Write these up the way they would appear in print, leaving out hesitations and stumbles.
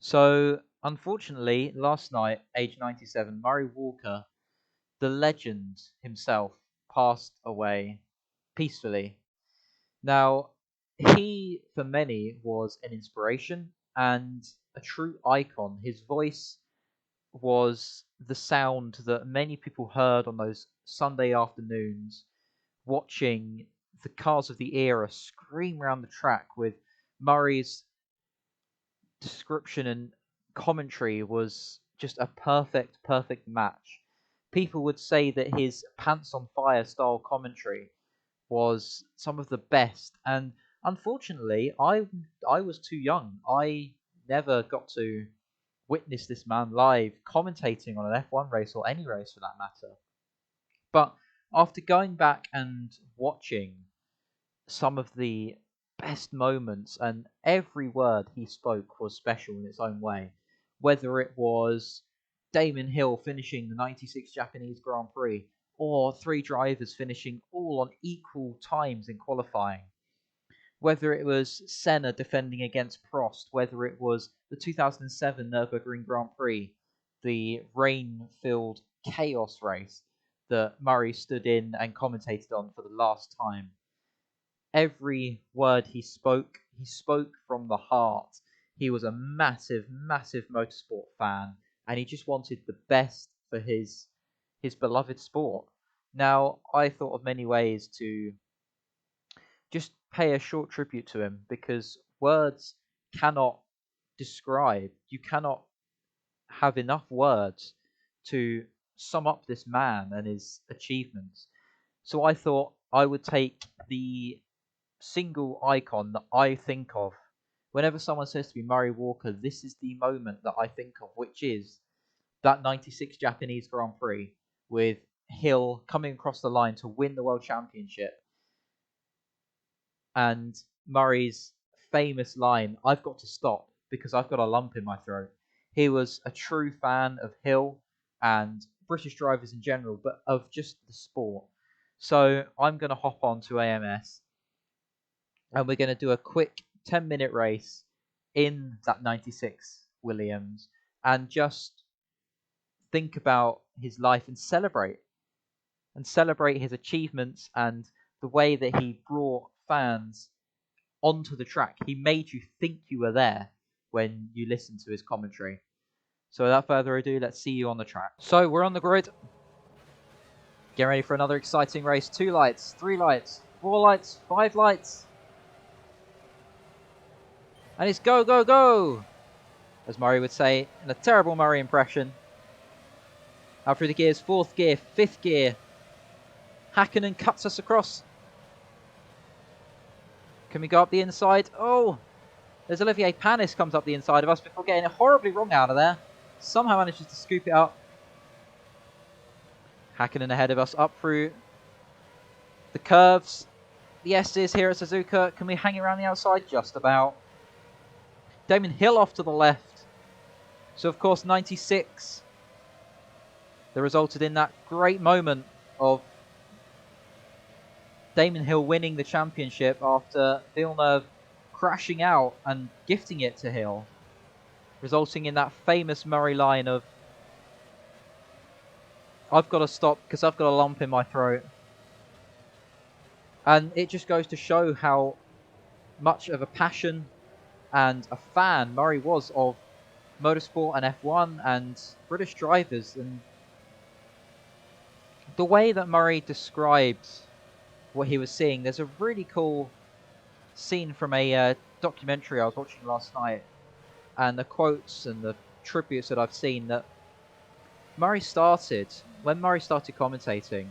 So, unfortunately, last night, age 97, Murray Walker, the legend himself, passed away peacefully. Now, he, for many, was an inspiration and a true icon. His voice was the sound that many people heard on those Sunday afternoons, watching the cars of the era scream around the track with Murray's description and commentary was just a perfect match. People would say that his pants on fire style commentary was some of the best, and unfortunately, I was too young. I never got to witness this man live commentating on an F1 race or any race for that matter. But after going back and watching some of the best moments, and every word he spoke was special in its own way. Whether it was Damon Hill finishing the 96 Japanese Grand Prix, or three drivers finishing all on equal times in qualifying, whether it was Senna defending against Prost, whether it was the 2007 Nürburgring Grand Prix, the rain filled chaos race that Murray stood in and commentated on for the last time. Every word he spoke from the heart. He was a massive motorsport fan, and he just wanted the best for his beloved sport. Now, I thought of many ways to just pay a short tribute to him because words cannot describe, you cannot have enough words to sum up this man and his achievements. So I thought I would take the single icon that I think of whenever someone says to me, Murray Walker, this is the moment that I think of, which is that 96 Japanese Grand Prix with Hill coming across the line to win the World Championship. And Murray's famous line, I've got to stop because I've got a lump in my throat. He was a true fan of Hill and British drivers in general, but of just the sport. So I'm going to hop on to AMS and we're going to do a quick 10-minute race in that 96 Williams and just think about his life and celebrate his achievements and the way that he brought fans onto the track. He made you think you were there when you listened to his commentary. So without further ado, let's see you on the track. So we're on the grid. Get ready for another exciting race. 2 lights, 3 lights, 4 lights, 5 lights. And it's go, go, go! As Murray would say in a terrible Murray impression. Out through the gears, 4th gear, 5th gear. Hakkinen cuts us across. Can we go up the inside? Oh! There's Olivier Panis comes up the inside of us before getting it horribly wrong out of there. Somehow manages to scoop it up. Hakkinen ahead of us up through the curves. The S's here at Suzuka. Can we hang around the outside? Just about. Damon Hill off to the left. So, of course, 96. That resulted in that great moment of Damon Hill winning the championship after Villeneuve crashing out and gifting it to Hill, resulting in that famous Murray line of, I've got to stop because I've got a lump in my throat. And it just goes to show how much of a passion and a fan Murray was of motorsport and F1 and British drivers. And the way that Murray described what he was seeing, there's a really cool scene from a documentary I was watching last night, and the quotes and the tributes that I've seen, that when Murray started commentating,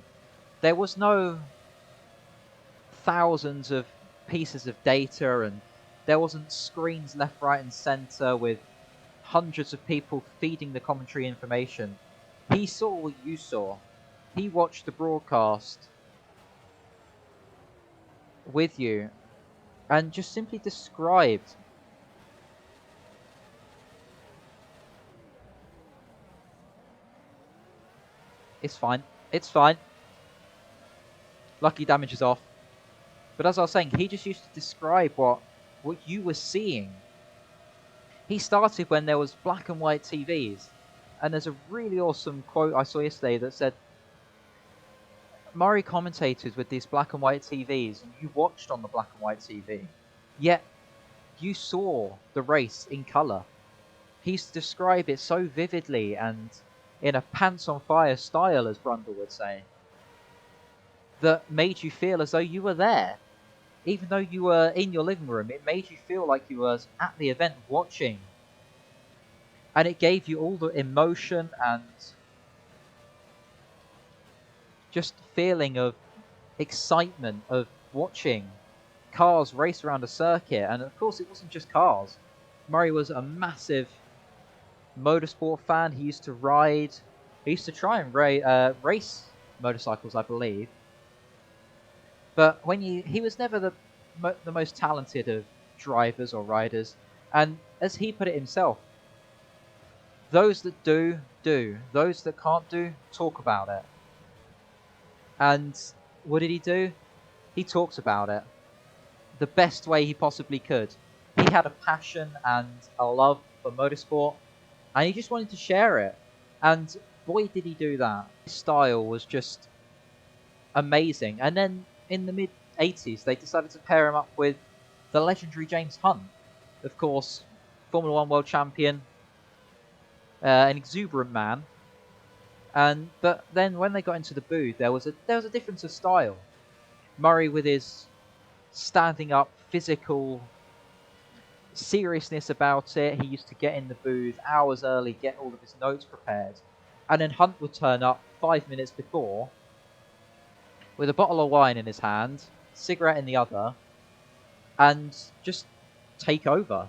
there was no thousands of pieces of data, and there wasn't screens left, right and centre with hundreds of people feeding the commentary information. He saw what you saw. He watched the broadcast with you and just simply described it's fine. It's fine. Lucky damage is off. But as I was saying, he just used to describe what you were seeing. He started when there was black and white TVs. And there's a really awesome quote I saw yesterday that said, Murray commentated with these black and white TVs, and you watched on the black and white TV. Yet, you saw the race in colour. He used to describe it so vividly and in a pants-on-fire style, as Brundle would say, that made you feel as though you were there. Even though you were in your living room, it made you feel like you were at the event watching. And it gave you all the emotion and just feeling of excitement of watching cars race around a circuit. And of course, it wasn't just cars. Murray was a massive motorsport fan. He used to ride. He used to try and race motorcycles, I believe. But he was never the most talented of drivers or riders. And as he put it himself, those that do, do. Those that can't do, talk about it. And what did he do? He talked about it the best way he possibly could. He had a passion and a love for motorsport, and he just wanted to share it. And boy, did he do that. His style was just amazing. And then in the mid-80s, they decided to pair him up with the legendary James Hunt. Of course, Formula One world champion, an exuberant man. But then when they got into the booth, there was a difference of style. Murray with his standing up, physical seriousness about it. He used to get in the booth hours early, get all of his notes prepared, and then Hunt would turn up 5 minutes before with a bottle of wine in his hand, cigarette in the other, and just take over.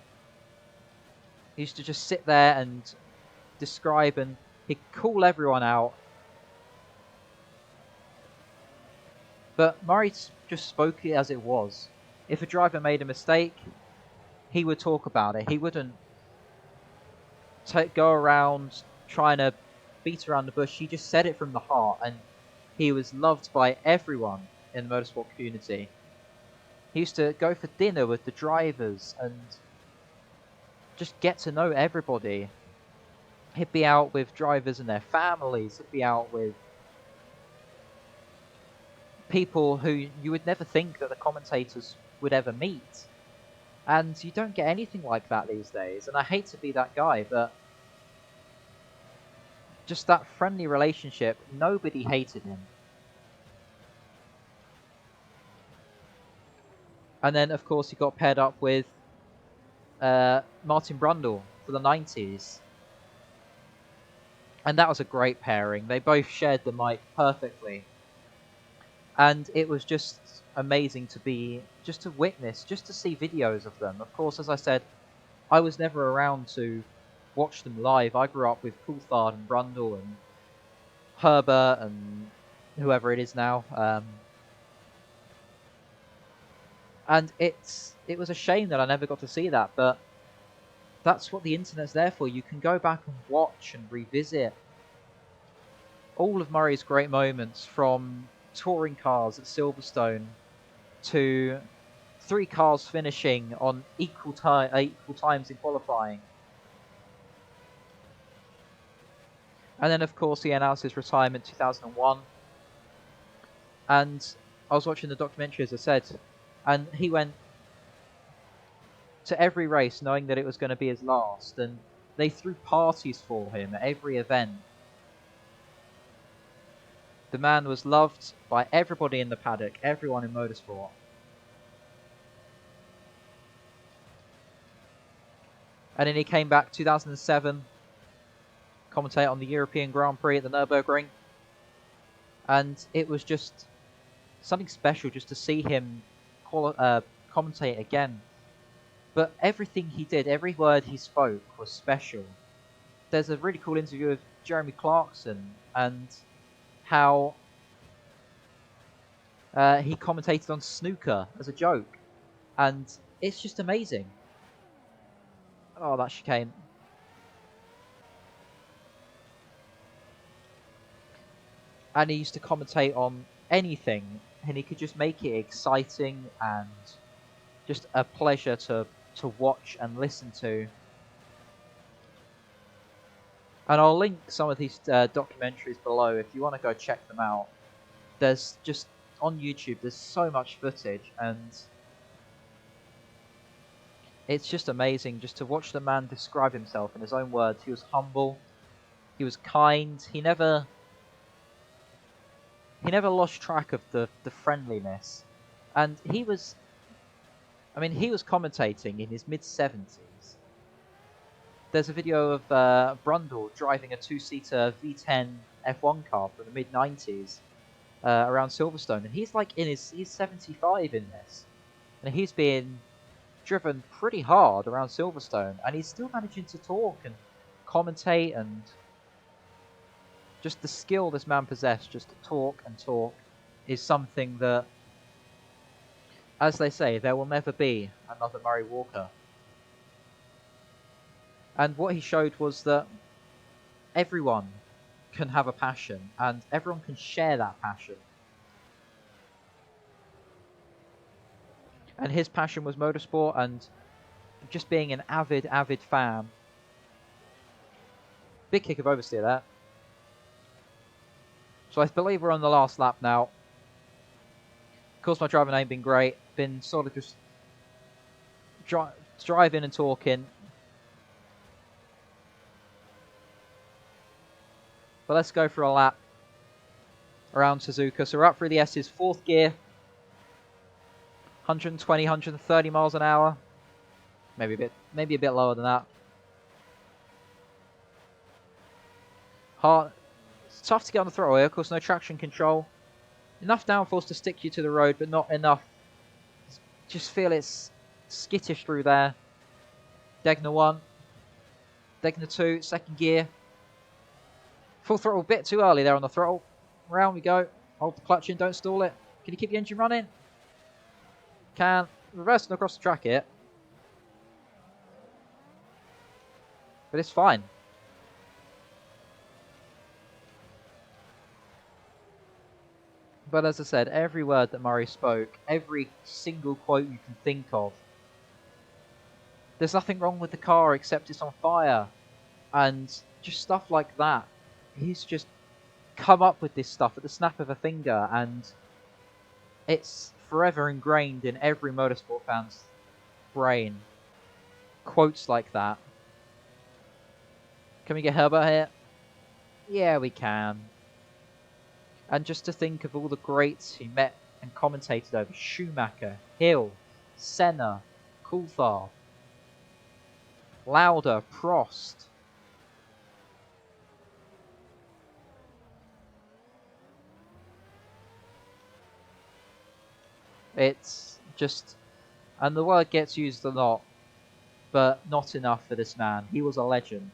He used to just sit there and describe, and he'd call everyone out. But Murray just spoke it as it was. If a driver made a mistake, he would talk about it. He wouldn't go around trying to beat around the bush. He just said it from the heart, and he was loved by everyone in the motorsport community. He used to go for dinner with the drivers and just get to know everybody. He'd be out with drivers and their families. He'd be out with people who you would never think that the commentators would ever meet. And you don't get anything like that these days. And I hate to be that guy, but just that friendly relationship, nobody hated him. And then, of course, he got paired up with Martin Brundle for the 90s. And that was a great pairing. They both shared the mic perfectly. And it was just amazing to witness, just to see videos of them. Of course, as I said, I was never around to watch them live. I grew up with Coulthard and Brundle and Herbert and whoever it is now. And it was a shame that I never got to see that, but that's what the internet's there for. You can go back and watch and revisit all of Murray's great moments, from touring cars at Silverstone to 3 cars finishing on equal times in qualifying. And then, of course, he announced his retirement in 2001. And I was watching the documentary, as I said, and he went to every race knowing that it was going to be his last, and they threw parties for him at every event. The man was loved by everybody in the paddock, everyone in motorsport. And then he came back 2007, commentate on the European Grand Prix at the Nürburgring. And it was just something special just to see him commentate again. But everything he did, every word he spoke was special. There's a really cool interview with Jeremy Clarkson and how he commentated on snooker as a joke. And it's just amazing. Oh, that chicane. And he used to commentate on anything, and he could just make it exciting and just a pleasure to watch and listen to. And I'll link some of these documentaries below if you want to go check them out. There's just, on YouTube, there's so much footage, and it's just amazing just to watch the man describe himself in his own words. He was humble, he was kind, he never lost track of the friendliness. And he was commentating in his mid-70s. There's a video of Brundle driving a two-seater V10 F1 car from the mid-90s around Silverstone, and he's 75 in this, and he's being driven pretty hard around Silverstone, and he's still managing to talk and commentate, and just the skill this man possessed just to talk and talk is something that, as they say, there will never be another Murray Walker. And what he showed was that everyone can have a passion, and everyone can share that passion. And his passion was motorsport, and just being an avid fan. Big kick of oversteer there. So I believe we're on the last lap now. Of course, my driving ain't been great. Been sort of just driving and talking. But let's go for a lap around Suzuka. So we're up through the S's, fourth gear. 120, 130 miles an hour. Maybe a bit lower than that. Hard. It's tough to get on the throttle here. Of course, no traction control. Enough downforce to stick you to the road, but not enough. Just feel it's skittish through there. Degner 1. Degner 2, second gear. Full throttle, a bit too early there on the throttle. Round we go. Hold the clutch in, don't stall it. Can you keep the engine running? Can. Reversing across the track here. But it's fine. But as I said, every word that Murray spoke, every single quote you can think of, there's nothing wrong with the car except it's on fire. And just stuff like that. He's just come up with this stuff at the snap of a finger, and it's forever ingrained in every motorsport fan's brain. Quotes like that. Can we get Herbert here? Yeah, we can. And just to think of all the greats he met and commentated over: Schumacher, Hill, Senna, Coulthard, Lauda, Prost. It's just, and the word gets used a lot, but not enough for this man. He was a legend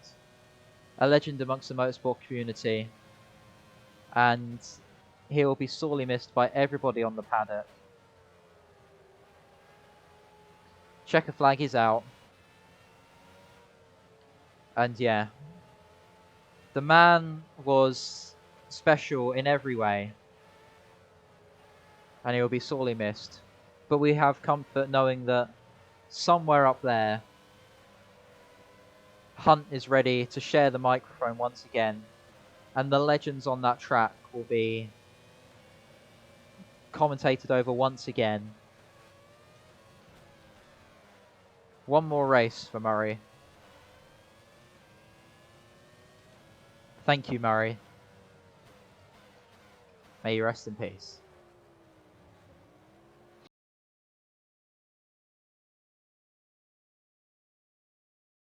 amongst the motorsport community, and he will be sorely missed by everybody on the paddock. Checker flag is out, and yeah, the man was special in every way, and he will be sorely missed. But we have comfort knowing that somewhere up there, Hunt is ready to share the microphone once again, and the legends on that track will be commentated over once again. One more race for Murray. Thank you, Murray. May you rest in peace.